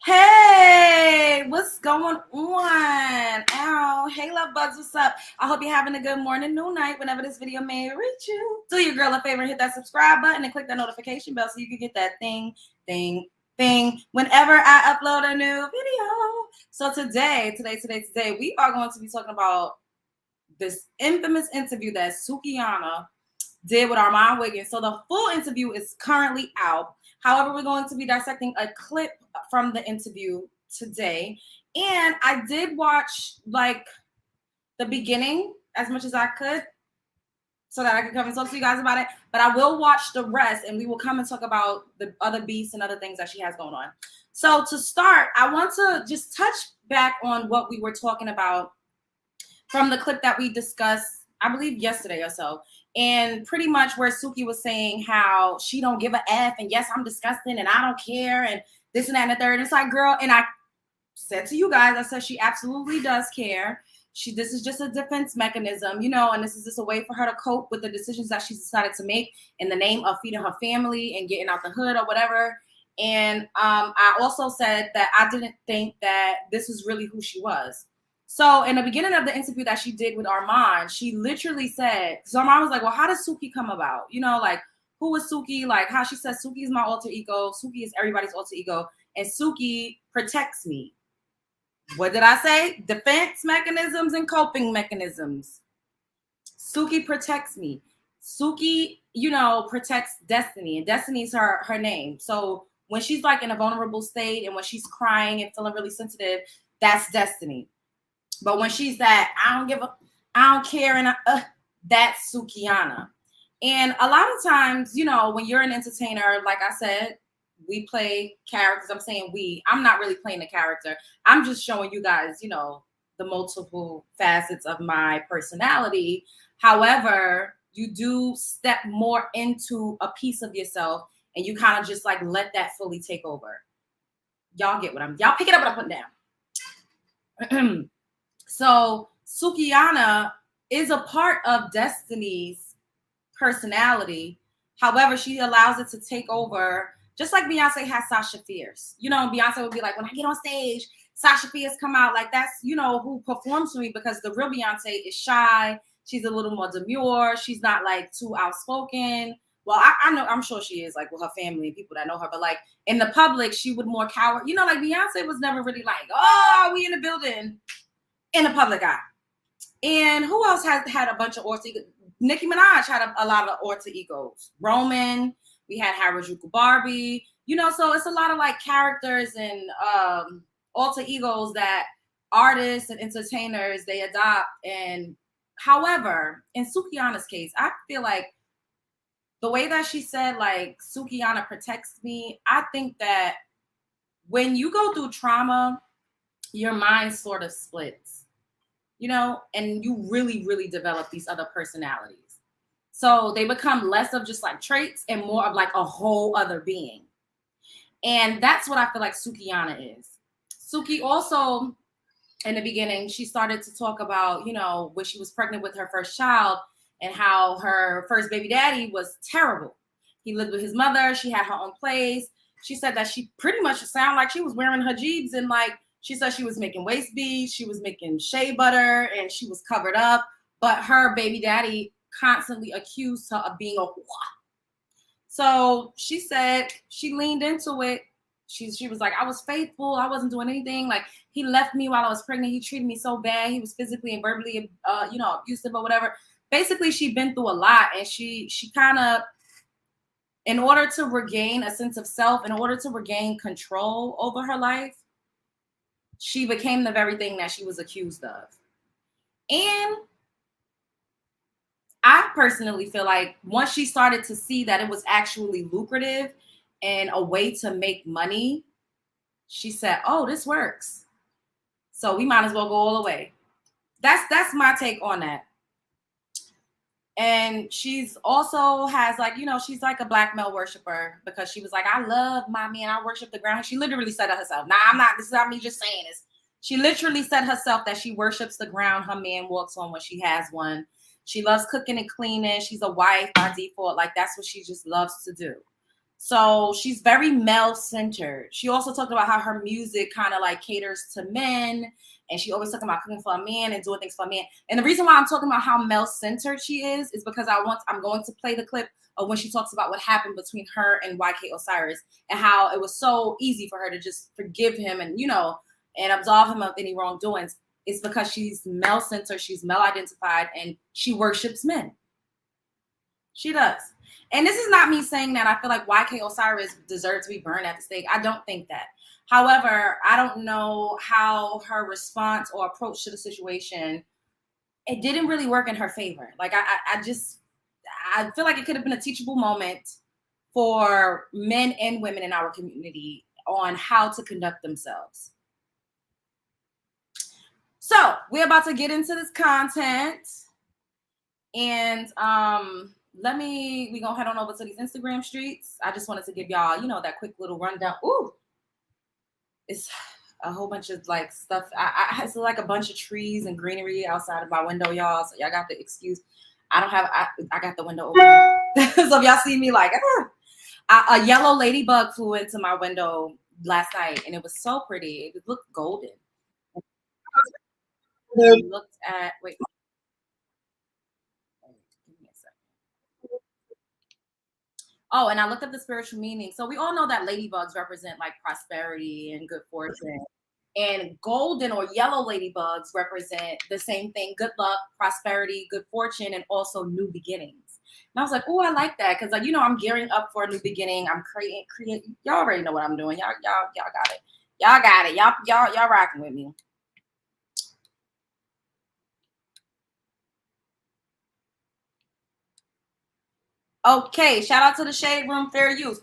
Hey, what's going on? Ow. Hey, love bugs, what's up? I hope you're having a good morning, noon, night, whenever this video may reach you. Do your girl a favor and hit that subscribe button and click that notification bell so you can get that thing whenever I upload a new video. So today, we are going to be talking about this infamous interview that Sukiana did with Armon Wiggins. So the full interview is currently out. However, we're going to be dissecting a clip from the interview today. And I did watch like the beginning as much as I could so that I could come and talk to you guys about it. But I will watch the rest and we will come and talk about the other beats and other things that she has going on. So to start, I want to just touch back on what we were talking about from the clip that we discussed, I believe yesterday or so. And pretty much where Suki was saying how she don't give a F and yes, I'm disgusting and I don't care and this and that and the third. And it's like, girl, and I said to you guys, I said she absolutely does care. This is just a defense mechanism, you know, and this is just a way for her to cope with the decisions that she's decided to make in the name of feeding her family and getting out the hood or whatever. And I also said that I didn't think that this was really who she was. So in the beginning of the interview that she did with Armon, she literally said, so Armon was like, well, how does Suki come about? You know, like, who is Suki? Like how she says, Suki is my alter ego. Suki is everybody's alter ego. And Suki protects me. What did I say? Defense mechanisms and coping mechanisms. Suki protects me. Suki, you know, protects Destiny. And Destiny is her name. So when she's like in a vulnerable state and when she's crying and feeling really sensitive, that's Destiny. But when she's that, I don't care, and that's Sukiana. And a lot of times, you know, when you're an entertainer, like I said, we play characters. I'm saying I'm not really playing a character. I'm just showing you guys, you know, the multiple facets of my personality. However, you do step more into a piece of yourself and you kind of just like let that fully take over. Y'all get y'all pick it up what I'm putting down. So Sukiana is a part of Destiny's personality. However, she allows it to take over, just like Beyonce has Sasha Fierce. You know, Beyonce would be like, when I get on stage, Sasha Fierce come out. Like that's, you know, who performs for me because the real Beyonce is shy. She's a little more demure. She's not like too outspoken. Well, I know, I'm sure she is like with her family and people that know her, but like in the public, she would more cower. You know, like Beyonce was never really like, oh, we in the building. In the public eye. And who else had a bunch of alter egos? Nicki Minaj had a lot of alter egos. Roman, we had Harajuku Barbie, you know, so it's a lot of like characters and alter egos that artists and entertainers, they adopt. And however, in Sukiana's case, I feel like the way that she said, like, Sukiana protects me, I think that when you go through trauma, your mind sort of splits. You know, and you really, really develop these other personalities. So they become less of just like traits and more of like a whole other being. And that's what I feel like Sukiana is. Suki also, in the beginning, she started to talk about, you know, when she was pregnant with her first child and how her first baby daddy was terrible. He lived with his mother. She had her own place. She said that she pretty much sounded like she was wearing hijabs and like, she said she was making waist beads, she was making shea butter, and she was covered up. But her baby daddy constantly accused her of being a whore. So she said she leaned into it. She was like, I was faithful. I wasn't doing anything. Like, he left me while I was pregnant. He treated me so bad. He was physically and verbally, you know, abusive or whatever. Basically, she'd been through a lot. And she kind of, in order to regain a sense of self, in order to regain control over her life, she became the very thing that she was accused of. And I personally feel like once she started to see that it was actually lucrative and a way to make money, she said, oh, this works. So we might as well go all the way. That's my take on that. And she's also has like, you know, she's like a black male worshiper because she was like, I love my man. I worship the ground. She literally said it herself. Now, this is not me just saying this. She literally said herself that she worships the ground her man walks on when she has one. She loves cooking and cleaning. She's a wife by default. Like, that's what she just loves to do. So she's very male-centered. She also talked about how her music kind of like caters to men, and she always talking about cooking for a man and doing things for a man. And the reason why I'm talking about how male-centered she is because I'm going to play the clip of when she talks about what happened between her and YK Osiris and how it was so easy for her to just forgive him and, you know, and absolve him of any wrongdoings. It's because she's male-centered, she's male-identified, and she worships men. She does. And this is not me saying that I feel like YK Osiris deserves to be burned at the stake. I don't think that. However, I don't know how her response or approach to the situation, it didn't really work in her favor. Like I feel like it could have been a teachable moment for men and women in our community on how to conduct themselves. So we're about to get into this content. And we gonna head on over to these Instagram streets. I just wanted to give y'all, you know, that quick little rundown. Ooh, it's a whole bunch of like stuff. I see like a bunch of trees and greenery outside of my window, y'all. So y'all got to excuse. I got the window open. So if y'all see me like, a yellow ladybug flew into my window last night, and it was so pretty. It looked golden. I looked at wait. Oh, and I looked up the spiritual meaning. So we all know that ladybugs represent like prosperity and good fortune. And golden or yellow ladybugs represent the same thing: good luck, prosperity, good fortune, and also new beginnings. And I was like, oh, I like that because, like, you know, I'm gearing up for a new beginning. I'm creating. Y'all already know what I'm doing. Y'all got it. Y'all got it. Y'all rocking with me. Okay, shout out to the Shade Room, fair use.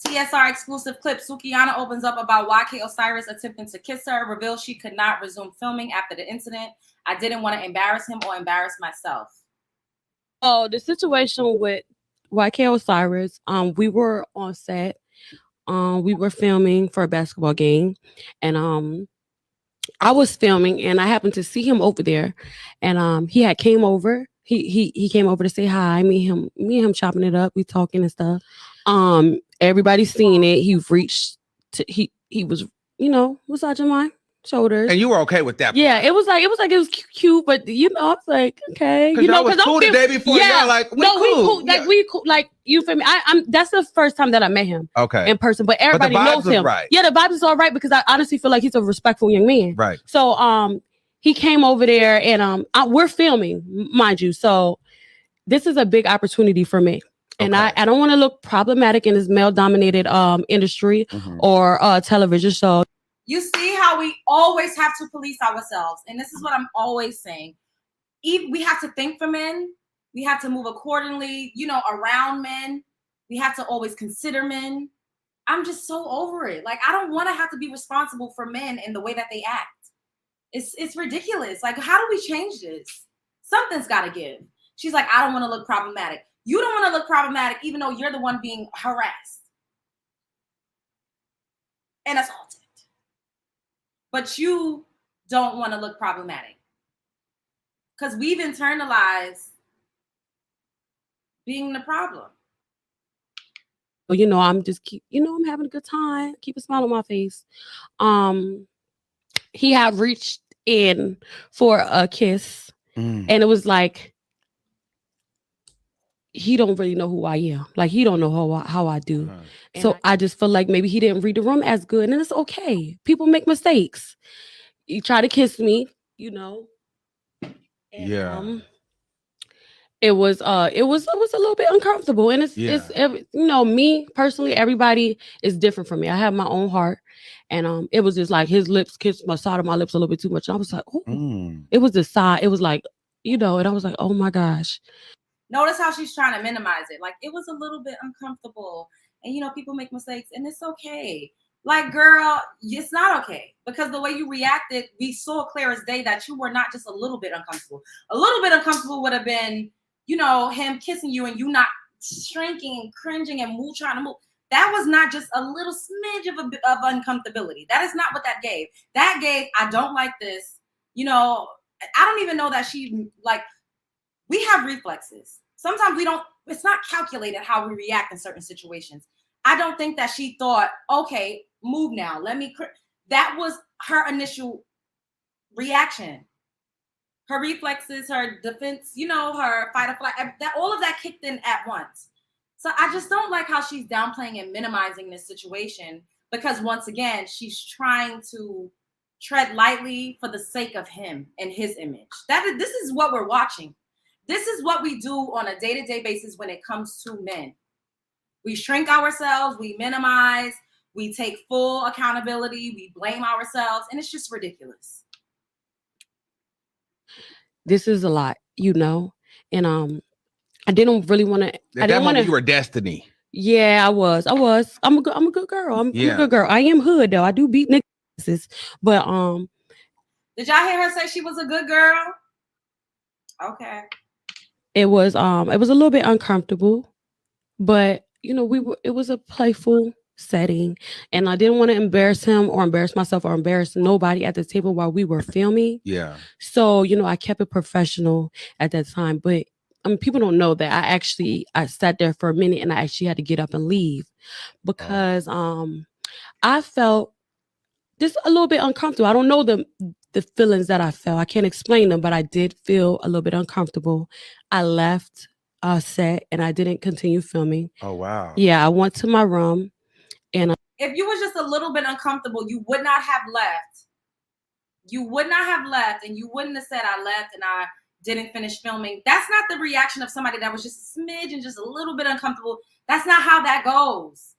TSR exclusive clip. Sukiana opens up about YK Osiris attempting to kiss her, reveals she could not resume filming after the incident. I didn't want to embarrass him or embarrass myself. Oh, the situation with YK Osiris, we were on set. We were filming for a basketball game, and I was filming, and I happened to see him over there, and he had came over. He came over to say hi. Me and him chopping it up. We talking and stuff. Everybody's seen it. He reached to he was, you know, massaging my shoulders. And you were okay with that? Yeah, it was cute, but you know, I was like, okay, you know, because cool the day before. Yeah, y'all like we cool. Like we cool. Like, you feel me? I'm that's the first time that I met him. Okay. In person, but everybody knows him. Right. Yeah, the vibes is all right because I honestly feel like he's a respectful young man. Right. So he came over there and we're filming, mind you. So this is a big opportunity for me. And I don't want to look problematic in this male-dominated industry or television. So you see how we always have to police ourselves. And this is what I'm always saying. We have to think for men. We have to move accordingly, you know, around men. We have to always consider men. I'm just so over it. Like, I don't want to have to be responsible for men in the way that they act. It's ridiculous. Like, how do we change this? Something's got to give. She's like, I don't want to look problematic. You don't want to look problematic even though you're the one being harassed and assaulted. But you don't want to look problematic. Because we've internalized being the problem. You know, I'm having a good time. Keep a smile on my face. He had reached in for a kiss, and it was like, he don't really know who I am. Like, he don't know how I do. So I just feel like maybe he didn't read the room as good, and it's okay. People make mistakes. He tried to kiss me, you know. And, it was a little bit uncomfortable, and it's you know, me personally, everybody is different from me. I have my own heart, and it was just like his lips kissed my side of my lips a little bit too much, and I was like, oh, it was the side. It was like, you know, and I was like, oh my gosh. Notice how she's trying to minimize it. Like, it was a little bit uncomfortable, and you know, people make mistakes, and it's okay. Like, girl, it's not okay, because the way you reacted, we saw clear as day that you were not just a little bit uncomfortable. A little bit uncomfortable would have been, you know, him kissing you and you not shrinking and cringing and trying to move. That was not just a little smidge of uncomfortability. That is not what that gave. That gave, I don't like this. You know, I don't even know that she, like, we have reflexes. Sometimes we don't, it's not calculated how we react in certain situations. I don't think that she thought, okay, move now. That was her initial reaction. Her reflexes, her defense, her fight or flight, all of that kicked in at once. So I just don't like how she's downplaying and minimizing this situation, because once again, she's trying to tread lightly for the sake of him and his image. This is what we're watching. This is what we do on a day-to-day basis when it comes to men. We shrink ourselves, we minimize, we take full accountability, we blame ourselves, and it's just ridiculous. This is a lot, and I didn't really want to. At that moment, you were destiny. Yeah, I was. I'm a good girl. I'm a good girl. I am hood though. I do beat niggas, but Did y'all hear her say she was a good girl? Okay. It was a little bit uncomfortable, but it was a playful setting, and I didn't want to embarrass him or embarrass myself or embarrass nobody at the table while we were filming. Yeah. So I kept it professional at that time, but people don't know that I sat there for a minute and I actually had to get up and leave because I felt just a little bit uncomfortable. I don't know the feelings that I felt. I can't explain them, but I did feel a little bit uncomfortable. I left set and I didn't continue filming. Oh wow. Yeah, I went to my room and if you was just a little bit uncomfortable, you would not have left. You would not have left, and you wouldn't have said I left and I didn't finish filming. That's not the reaction of somebody that was just a smidge and just a little bit uncomfortable. That's not how that goes.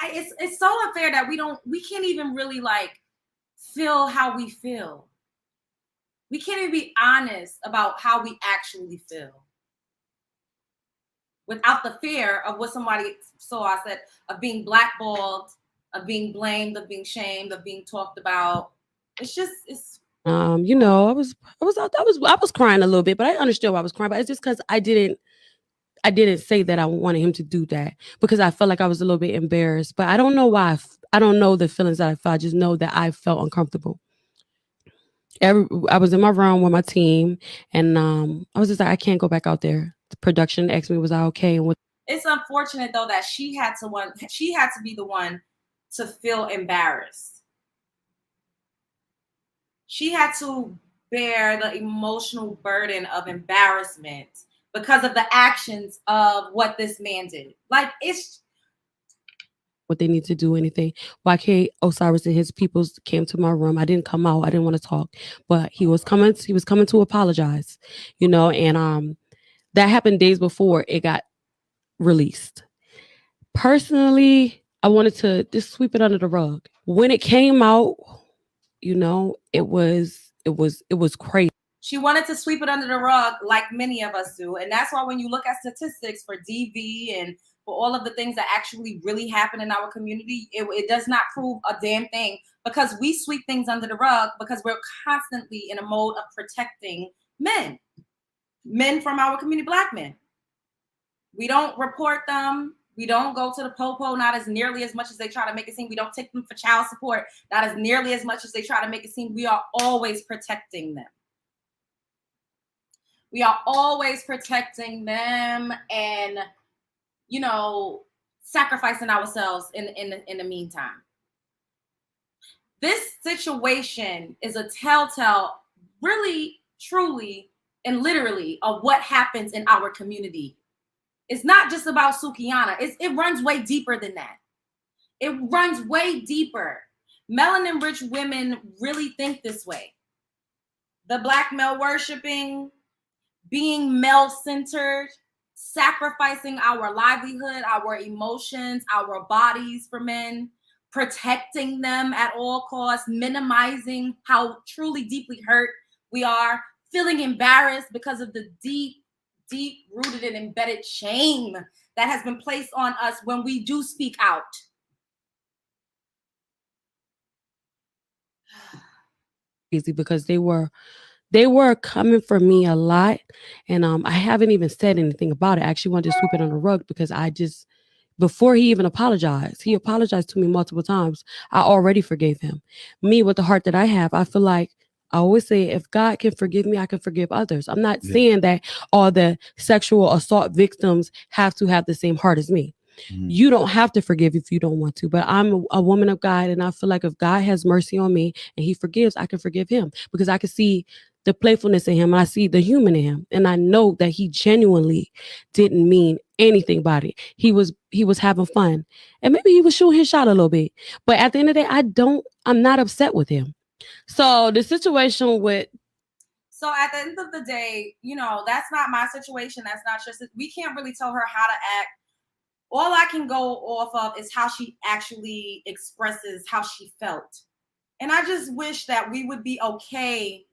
It's so unfair that we can't even really feel how we feel. We can't even be honest about how we actually feel without the fear of what somebody saw. I said, of being blackballed, of being blamed, of being shamed, of being talked about. I was crying a little bit, but I understood why I was crying. But it's just because I didn't say that I wanted him to do that, because I felt like I was a little bit embarrassed. But I don't know why. I don't know the feelings that I felt. I just know that I felt uncomfortable. I was in my room with my team, and I was just like, I can't go back out there. The production asked me, was I okay? And it's unfortunate though that she had to be the one to feel embarrassed. She had to bear the emotional burden of embarrassment because of the actions of what this man did. It's what they need to do anything. YK Osiris and his people came to my room. I didn't come out. I didn't want to talk, but he was coming to apologize, and that happened days before it got released. Personally, I wanted to just sweep it under the rug. When it came out, it was crazy. She wanted to sweep it under the rug like many of us do. And that's why when you look at statistics for DV and for all of the things that actually really happen in our community, it does not prove a damn thing, because we sweep things under the rug because we're constantly in a mode of protecting men from our community, Black men. We don't report them. We don't go to the popo, not as nearly as much as they try to make it seem. We don't take them for child support, not as nearly as much as they try to make it seem. We are always protecting them. We are always protecting them and, sacrificing ourselves in the meantime. This situation is a telltale, really, truly, and literally of what happens in our community. It's not just about Sukiana. It runs way deeper than that. It runs way deeper. Melanin-rich women really think this way. The Black male worshiping, being male-centered, sacrificing our livelihood, our emotions, our bodies for men, protecting them at all costs, minimizing how truly deeply hurt we are, feeling embarrassed because of the deep-rooted and embedded shame that has been placed on us when we do speak out. Easy, because they were coming for me a lot, and I haven't even said anything about it. I actually wanted to sweep it on the rug because before he even apologized, he apologized to me multiple times. I already forgave him. Me, with the heart that I have, I feel like I always say, if God can forgive me, I can forgive others. I'm not saying that all the sexual assault victims have to have the same heart as me. You don't have to forgive if you don't want to, but I'm a woman of God, and I feel like if God has mercy on me and he forgives, I can forgive him because I can see the playfulness in him. I see the human in him, and I know that he genuinely didn't mean anything about it. He was having fun, and maybe he was shooting his shot a little bit, but at the end of the day, I'm not upset with him. So the situation with So at the end of the day, you know, that's not my situation. That's not just, we can't really tell her how to act. All I can go off of is how she actually expresses how she felt. And I just wish that we would be okay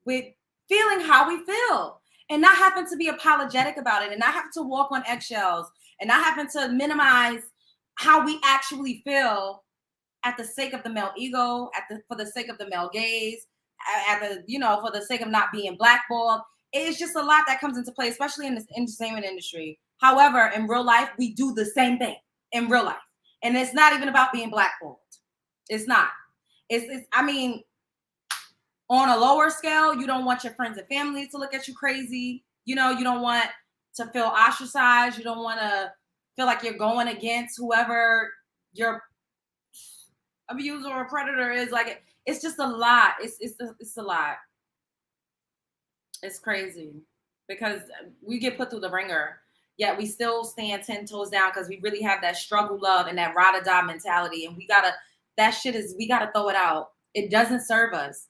with feeling how we feel and not having to be apologetic about it and not having to walk on eggshells and not having to minimize how we actually feel at the sake of the male ego, for the sake of the male gaze, for the sake of not being blackballed. It's just a lot that comes into play, especially in this entertainment industry. However, in real life, we do the same thing in real life. And it's not even about being blackballed. It's not. I mean, on a lower scale, you don't want your friends and family to look at you crazy. You know, you don't want to feel ostracized. You don't want to feel like you're going against whoever your abuser or predator is. Like, it's just a lot. It's a lot. It's crazy because we get put through the ringer, yet we still stand 10 toes down because we really have that struggle love and that ride or die mentality. And we gotta throw it out. It doesn't serve us.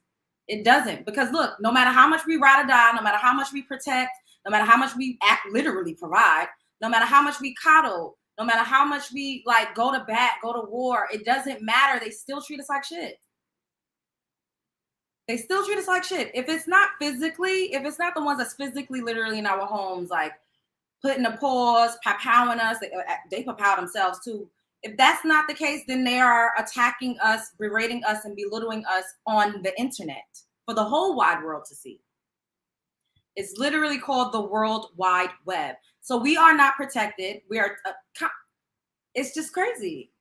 It doesn't, because look, no matter how much we ride or die, no matter how much we protect, no matter how much we literally provide, no matter how much we coddle, no matter how much we like go to bat, go to war, it doesn't matter. They still treat us like shit. They still treat us like shit. If it's not the ones that's physically, literally in our homes, like putting a pause, pow-powing us, they pow themselves too. If that's not the case, then they are attacking us, berating us, and belittling us on the internet for the whole wide world to see. It's literally called the World Wide Web. So we are not protected. We are, it's just crazy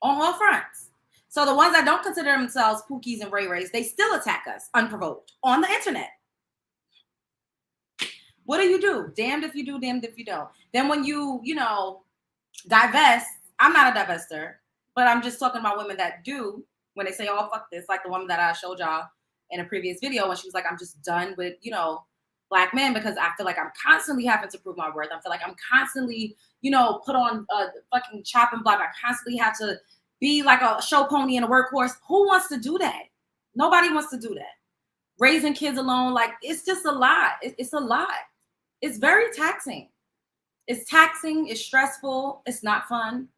on all fronts. So the ones that don't consider themselves Pookies and Ray Rays, they still attack us unprovoked on the internet. What do? Damned if you do, damned if you don't. Then when you divest, I'm not a divester, but I'm just talking about women that do, when they say, oh, fuck this, like the woman that I showed y'all in a previous video when she was like, I'm just done with, black men because I feel like I'm constantly having to prove my worth. I feel like I'm constantly, put on fucking chopping block. I constantly have to be like a show pony and a workhorse. Who wants to do that? Nobody wants to do that. Raising kids alone, like, it's just a lot. It's a lot. It's very taxing. It's taxing. It's stressful. It's not fun.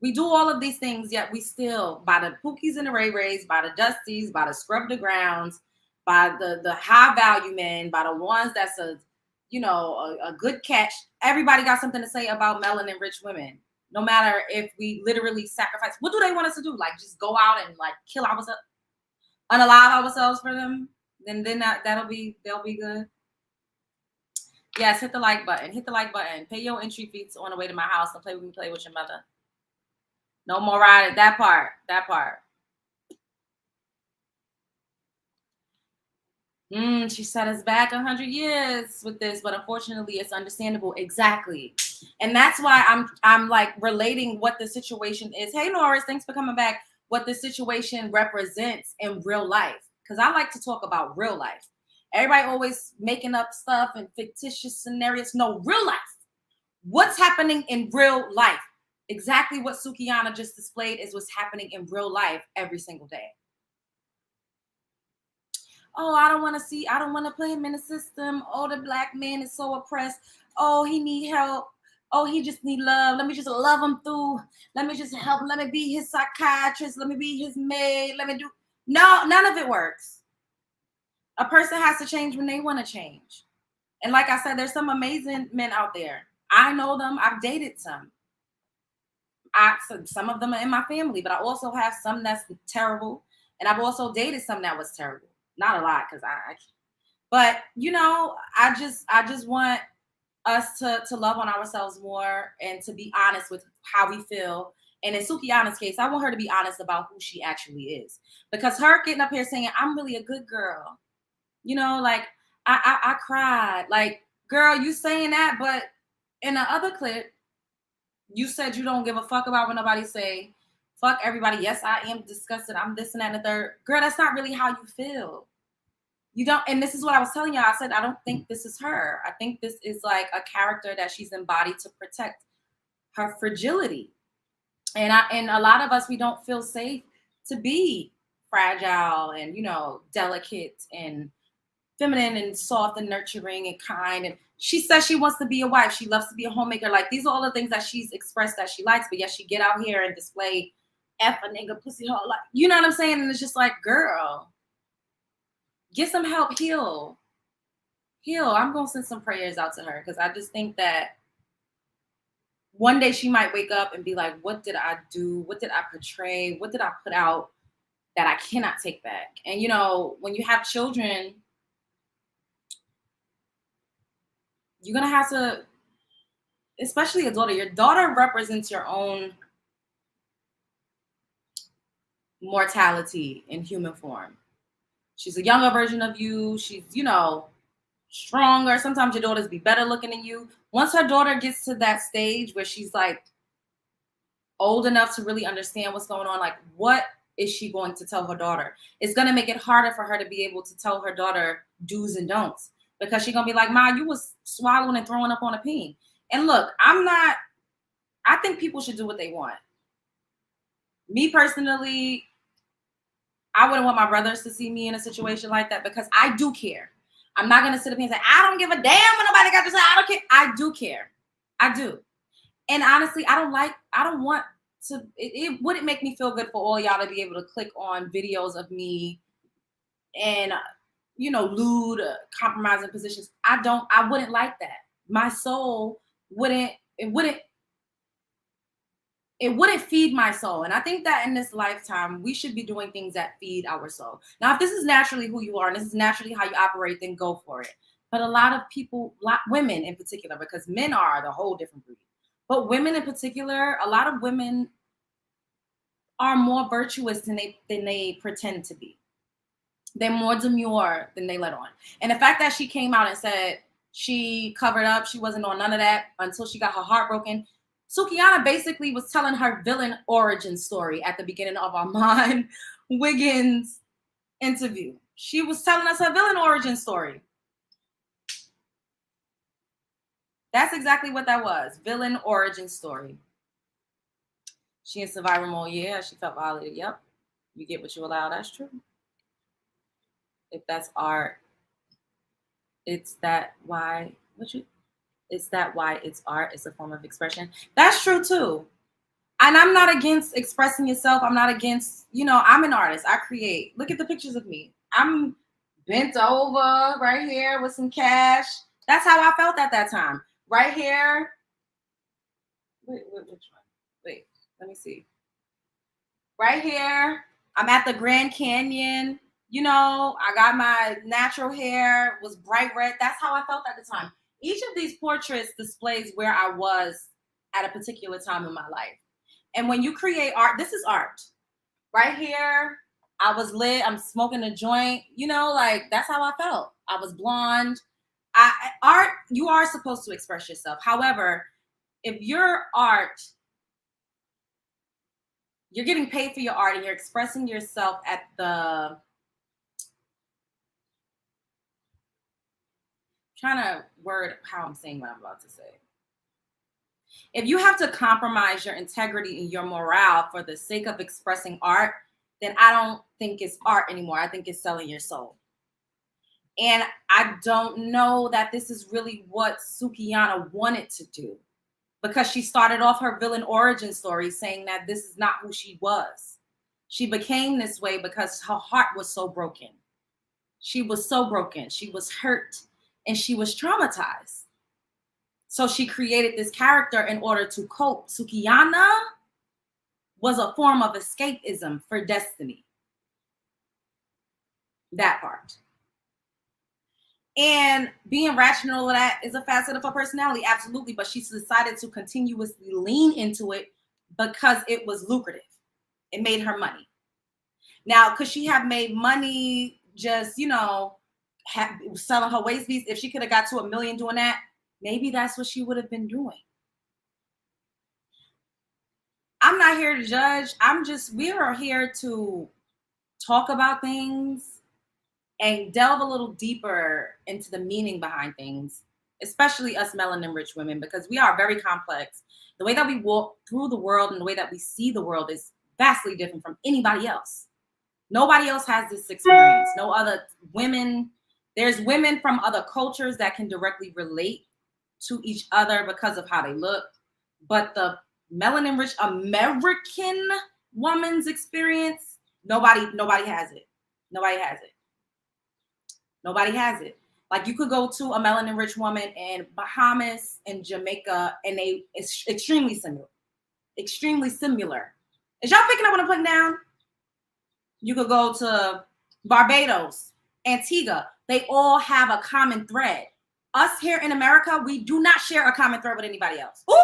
We do all of these things, yet we still, by the Pookies and the Ray Rays, by the Dusties, by the Scrub the Grounds, by the high value men, by the ones that's a good catch. Everybody got something to say about melanin rich women. No matter if we literally sacrifice, what do they want us to do? Like, just go out and like kill ourselves, unalive ourselves for them? Then they'll be good. Yes, hit the like button. Hit the like button. Pay your entry fees on the way to my house. Don't play with me. Play with your mother. No more riding. That part. She set us back 100 years with this, but unfortunately, it's understandable. Exactly. And that's why I'm like relating what the situation is. Hey, Norris, thanks for coming back. What the situation represents in real life. Because I like to talk about real life. Everybody always making up stuff and fictitious scenarios. No, real life. What's happening in real life? Exactly what Sukiana just displayed is what's happening in real life every single day. Oh, I don't want to put him in the system. Oh, the black man is so oppressed. Oh, he need help. Oh, he just need love. Let me just love him through. Let me just help him. Let me be his psychiatrist. Let me be his maid. No, none of it works. A person has to change when they want to change. And like I said, there's some amazing men out there. I know them. I've dated some. Some of them are in my family, but I also have some that's terrible. And I've also dated some that was terrible. Not a lot, because but I just want us to love on ourselves more and to be honest with how we feel. And in Sukiana's case, I want her to be honest about who she actually is, because her getting up here saying, I'm really a good girl, like I cried, like, girl, you saying that, but in the other clip, you said you don't give a fuck about what nobody say. Fuck everybody. Yes, I am disgusted. I'm this and that and the third. Girl, that's not really how you feel. You don't, and this is what I was telling y'all. I said, I don't think this is her. I think this is like a character that she's embodied to protect her fragility. And a lot of us, we don't feel safe to be fragile and, you know, delicate and feminine and soft and nurturing and kind. And she says she wants to be a wife. She loves to be a homemaker. Like, these are all the things that she's expressed that she likes. But yet she get out here and display F a nigga pussy hole. Like, you know what I'm saying? And it's just like, girl, get some help. Heal. I'm going to send some prayers out to her, because I just think that one day she might wake up and be like, what did I do? What did I portray? What did I put out that I cannot take back? And, you know, when you have children, you're going to have to, especially a daughter. Your daughter represents your own mortality in human form. She's a younger version of you. She's, you know, stronger. Sometimes your daughters be better looking than you. Once her daughter gets to that stage where she's like old enough to really understand what's going on, like, what is she going to tell her daughter? It's going to make it harder for her to be able to tell her daughter do's and don'ts, because she's going to be like, Ma, you was swallowing and throwing up on a peen. And look, I think people should do what they want. Me personally, I wouldn't want my brothers to see me in a situation like that, because I do care. I'm not going to sit up here and say, I don't give a damn what nobody got to say. I don't care. I do care. I do. And honestly, it wouldn't make me feel good for all y'all to be able to click on videos of me and, you know, lewd, compromising positions. I wouldn't like that. My soul wouldn't feed my soul. And I think that in this lifetime, we should be doing things that feed our soul. Now, if this is naturally who you are, and this is naturally how you operate, then go for it. But a lot of people, women in particular, because men are the whole different breed, but women in particular, a lot of women are more virtuous than they pretend to be. They're more demure than they let on. And the fact that she came out and said she covered up, she wasn't on none of that until she got her heart broken. Sukiana basically was telling her villain origin story at the beginning of Armon Wiggins' interview. She was telling us her villain origin story. That's exactly what that was. Villain origin story. She in survival mode. Yeah, she felt violated. Yep. You get what you allow. That's true. If that's art, it's that why it's art. It's a form of expression. That's true too. And I'm not against expressing yourself. I'm not against, you know, I'm an artist. I create. Look at the pictures of me. I'm bent over right here with some cash. That's how I felt at that time. Right here. Wait, which one? Wait, let me see. Right here. I'm at the Grand Canyon. You know, I got my natural hair, was bright red. That's how I felt at the time. Each of these portraits displays where I was at a particular time in my life. And when you create art, this is art. Right here, I was lit. I'm smoking a joint. You know, like, that's how I felt. I was blonde. Art, you are supposed to express yourself. However, if your art, you're getting paid for your art and you're expressing yourself at the, trying to word how I'm saying what I'm about to say. If you have to compromise your integrity and your morale for the sake of expressing art, then I don't think it's art anymore. I think it's selling your soul. And I don't know that this is really what Sukiana wanted to do, because she started off her villain origin story saying that this is not who she was. She became this way because her heart was so broken. She was so broken. She was hurt and she was traumatized. So she created this character in order to cope. Sukiana was a form of escapism for destiny. That part. And being rational, that is a facet of her personality, absolutely. But she decided to continuously lean into it because it was lucrative. It made her money. Now, could she have made money just, you know, selling her waist beads? If she could have got to $1 million doing that, maybe that's what she would have been doing. I'm not here to judge. We are here to talk about things and delve a little deeper into the meaning behind things, especially us melanin-rich women, because we are very complex. The way that we walk through the world and the way that we see the world is vastly different from anybody else. Nobody else has this experience. No other women. There's women from other cultures that can directly relate to each other because of how they look. But the melanin-rich American woman's experience, nobody has it. Nobody has it. Nobody has it. Like you could go to a melanin-rich woman in Bahamas and Jamaica, and it's extremely similar. Extremely similar. Is y'all picking up what I'm putting down? You could go to Barbados, Antigua. They all have a common thread. Us here in America, we do not share a common thread with anybody else. Ooh!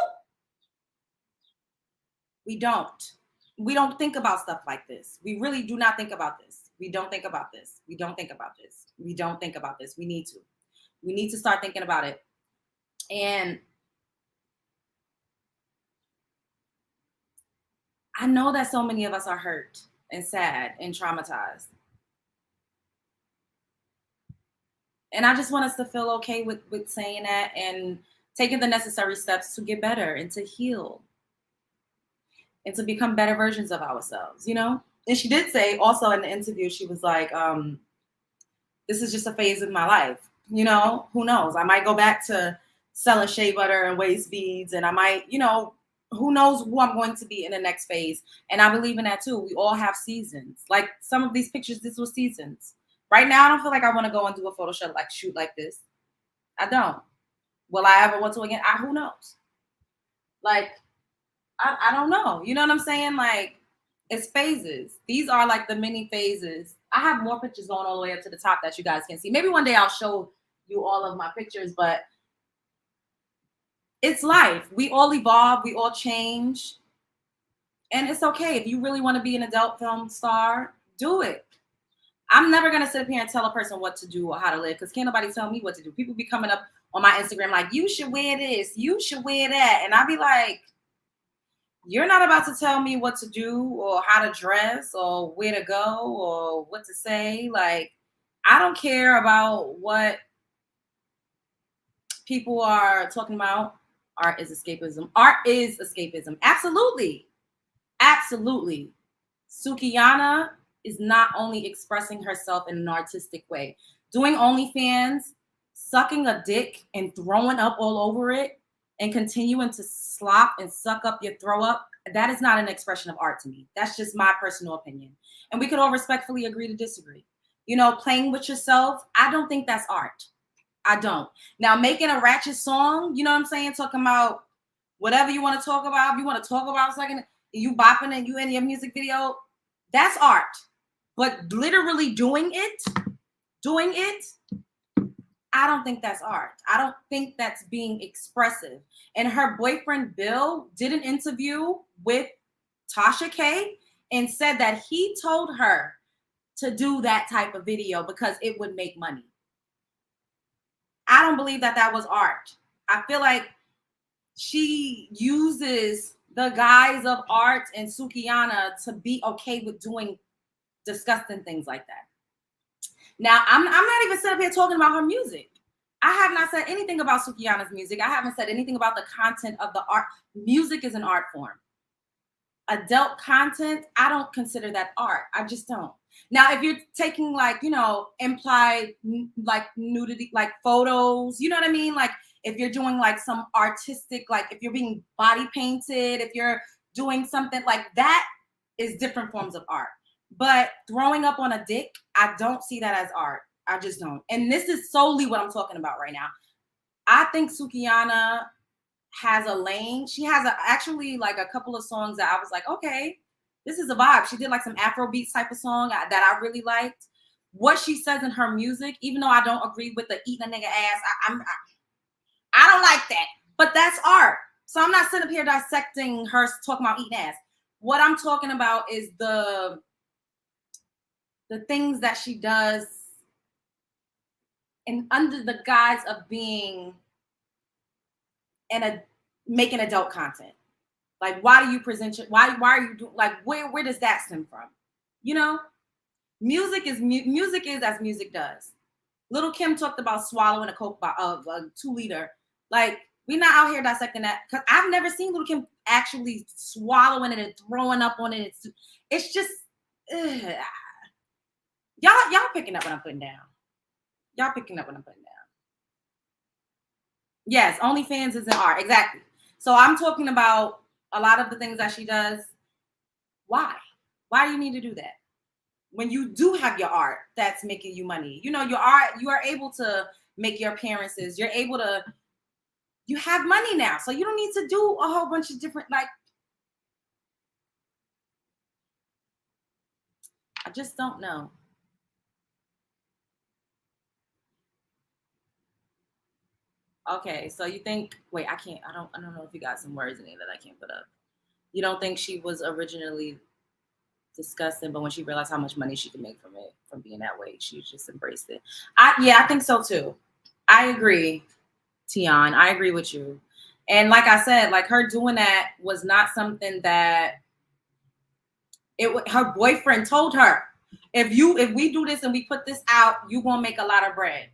We don't. We don't think about stuff like this. We really do not think about this. We don't think about this. We don't think about this. We don't think about this. We need to. We need to start thinking about it. And I know that so many of us are hurt and sad and traumatized. And I just want us to feel okay with saying that and taking the necessary steps to get better and to heal and to become better versions of ourselves, you know? And she did say also in the interview, she was like, this is just a phase of my life. You know, who knows? I might go back to selling shea butter and waist beads, and I might, you know, who knows who I'm going to be in the next phase. And I believe in that too. We all have seasons. Like some of these pictures, this was seasons. Right now, I don't feel like I want to go and do a photo shoot like this. I don't. Will I ever want to again? Who knows? Like, I don't know. You know what I'm saying? Like, it's phases. These are like the mini phases. I have more pictures going all the way up to the top that you guys can see. Maybe one day I'll show you all of my pictures, but it's life. We all evolve. We all change. And it's okay. If you really want to be an adult film star, do it. I'm never going to sit up here and tell a person what to do or how to live because can't nobody tell me what to do. People be coming up on my Instagram like, you should wear this. You should wear that. And I'll be like, you're not about to tell me what to do or how to dress or where to go or what to say. Like, I don't care about what people are talking about. Art is escapism. Art is escapism. Absolutely. Absolutely. Sukiana is not only expressing herself in an artistic way. Doing OnlyFans, sucking a dick and throwing up all over it and continuing to slop and suck up your throw up, that is not an expression of art to me. That's just my personal opinion. And we could all respectfully agree to disagree. You know, playing with yourself, I don't think that's art. I don't. Now, making a ratchet song, you know what I'm saying? Talking about whatever you want to talk about. If you want to talk about something, you bopping and you in your music video, that's art. But literally doing it, I don't think that's art. I don't think that's being expressive. And her boyfriend, Bill, did an interview with Tasha K and said that he told her to do that type of video because it would make money. I don't believe that that was art. I feel like she uses the guise of art and Sukiana to be okay with doing disgusting things like that. Now, I'm not even sitting up here talking about her music. I have not said anything about Sukiana's music. I haven't said anything about the content of the art. Music is an art form. Adult content, I don't consider that art. I just don't. Now, if you're taking like, you know, implied like nudity, like photos, you know what I mean? Like if you're doing like some artistic, like if you're being body painted, if you're doing something like that is different forms of art. But throwing up on a dick, I don't see that as art. I just don't. And this is solely what I'm talking about right now. I think Sukiana has a lane. She has actually like a couple of songs that I was like, okay, this is a vibe. She did like some Afrobeats type of song that I really liked. What she says in her music, even though I don't agree with the eating a nigga ass, I don't like that. But that's art. So I'm not sitting up here dissecting her talking about eating ass. What I'm talking about is the things that she does and under the guise of being and making adult content? Like, why do you present it? Why are you doing, like, where does that stem from? You know, music is as music does. Little Kim talked about swallowing a Coke of a 2-liter. Like, we're not out here dissecting that, because I've never seen Little Kim actually swallowing it and throwing up on it. It's just, y'all picking up what I'm putting down. Y'all picking up what I'm putting down. Yes, OnlyFans isn't art. Exactly. So I'm talking about a lot of the things that she does. Why? Why do you need to do that? When you do have your art that's making you money, you know, your art, you are able to make your appearances. You have money now. So you don't need to do a whole bunch of different, like, I just don't know. Okay, so you think, wait, I don't know if you got some words in it that I can't put up. You don't think she was originally disgusting, but when she realized how much money she could make from it, from being that way, she just embraced it. I think so too. I agree, Tian. I agree with you. And like I said, like, her doing that was not something that her boyfriend told her. If we do this and we put this out, you gonna make a lot of bread.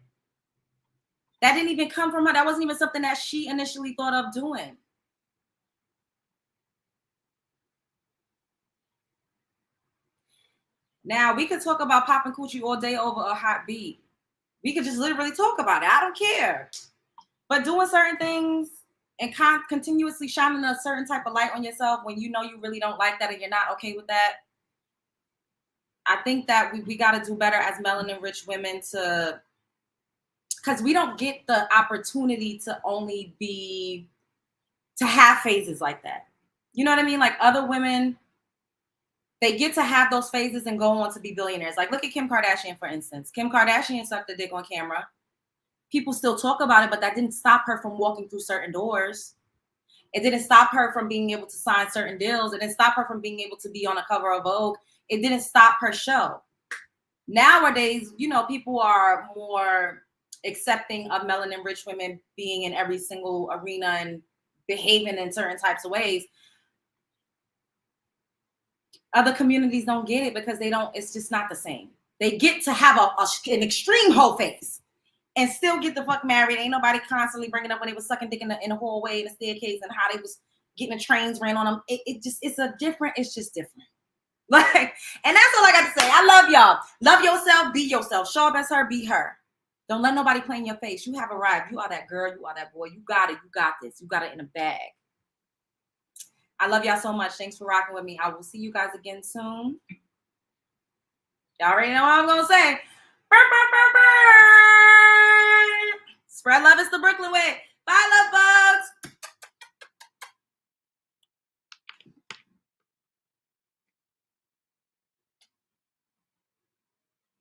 That didn't even come from her. That wasn't even something that she initially thought of doing. Now, we could talk about popping coochie all day over a hot beat. We could just literally talk about it. I don't care. But doing certain things and continuously shining a certain type of light on yourself when you know you really don't like that and you're not okay with that, I think that we got to do better as melanin-rich women because we don't get the opportunity to have phases like that. You know what I mean? Like, other women, they get to have those phases and go on to be billionaires. Like, look at Kim Kardashian, for instance. Kim Kardashian sucked a dick on camera. People still talk about it, but that didn't stop her from walking through certain doors. It didn't stop her from being able to sign certain deals. It didn't stop her from being able to be on a cover of Vogue. It didn't stop her show. Nowadays, you know, people are more accepting of melanin-rich women being in every single arena and behaving in certain types of ways. Other communities don't get it because it's just not the same. They get to have an extreme whole face and still get the fuck married. Ain't nobody constantly bringing up when they was sucking dick in the hallway, in the staircase, and how they was getting the trains ran on them. It's just different. Like, and that's all I got to say. I love y'all. Love yourself, be yourself. Show up as her, be her. Don't let nobody play in your face. You have arrived. You are that girl. You are that boy. You got it. You got this. You got it in a bag. I love y'all so much. Thanks for rocking with me. I will see you guys again soon. Y'all already know what I'm going to say. Spread love is the Brooklyn way.